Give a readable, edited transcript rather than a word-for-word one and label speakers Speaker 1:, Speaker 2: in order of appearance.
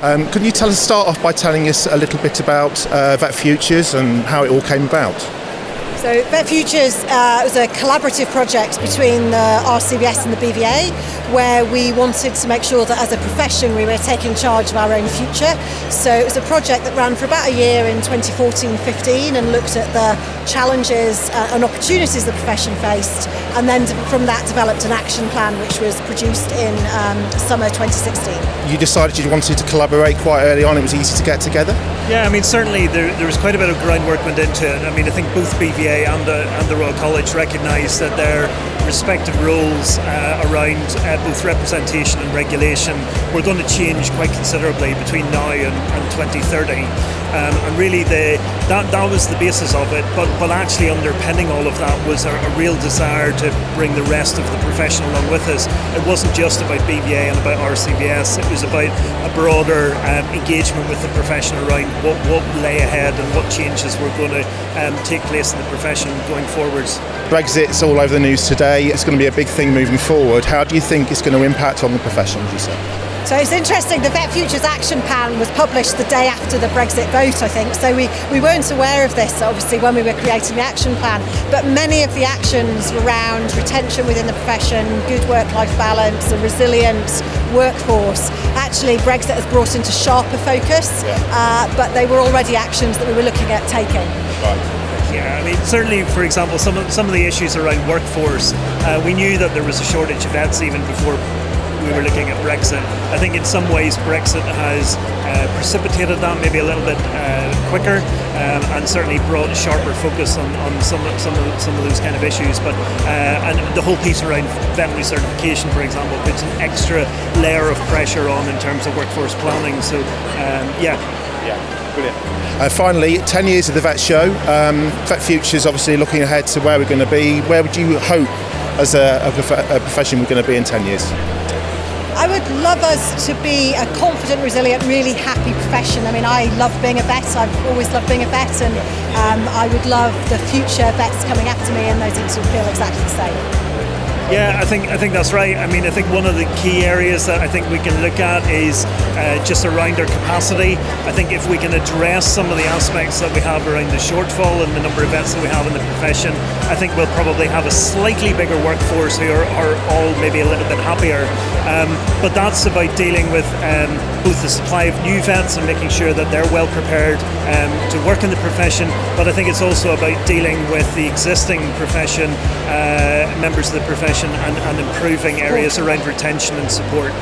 Speaker 1: Can you start off by telling us a little bit about Vet Futures and how it all came about?
Speaker 2: So Vet Futures was a collaborative project between the RCVS and the BVA, where we wanted to make sure that as a profession we were taking charge of our own future. So it was a project that ran for about a year in 2014-15 and looked at the challenges and opportunities the profession faced, and then from that developed an action plan which was produced in summer 2016.
Speaker 1: You decided you wanted to collaborate quite early on, it was easy to get together?
Speaker 3: Yeah, I mean certainly there was quite a bit of groundwork went into it. I mean I think both BVA and the Royal College recognise that their respective roles around both representation and regulation were going to change quite considerably between now and 2030. And really that was the basis of it, but actually underpinning all of that was a real desire to bring the rest of the profession along with us. It wasn't just about BVA and about RCVS, it was about a broader engagement with the profession around what lay ahead and what changes were going to take place in the profession going forwards.
Speaker 1: Brexit's all over the news today, it's going to be a big thing moving forward. How do you think it's going to impact on the profession, would you say?
Speaker 2: So it's interesting, the Vet Futures Action Plan was published the day after the Brexit vote, I think, so we weren't aware of this obviously when we were creating the action plan, but many of the actions around retention within the profession, good work-life balance, a resilient workforce, actually Brexit has brought into sharper focus, but they were already actions that we were looking at taking.
Speaker 3: Yeah, I mean certainly, for example, some of the issues around workforce, we knew that there was a shortage of vets even before we were looking at Brexit. I think in some ways Brexit has precipitated that maybe a little bit quicker, and certainly brought sharper focus on some of those kind of issues. But and the whole piece around veterinary certification, for example, puts an extra layer of pressure on in terms of workforce planning. So
Speaker 1: brilliant. Finally, 10 years of the Vet Show. Vet Futures obviously looking ahead to where we're going to be. Where would you hope as a profession we're going to be in 10 years?
Speaker 2: I would love us to be a confident, resilient, really happy profession. I mean, I love being a vet. I've always loved being a vet, and I would love the future vets coming after me and those to feel exactly the same.
Speaker 3: Yeah, I think that's right. I mean, I think one of the key areas that I think we can look at is just around our capacity. I think if we can address some of the aspects that we have around the shortfall and the number of vets that we have in the profession, I think we'll probably have a slightly bigger workforce who are all maybe a little bit happier. But that's about dealing with both the supply of new vets and making sure that they're well prepared to work in the profession. But I think it's also about dealing with the existing profession, members of the profession, and improving areas around retention and support.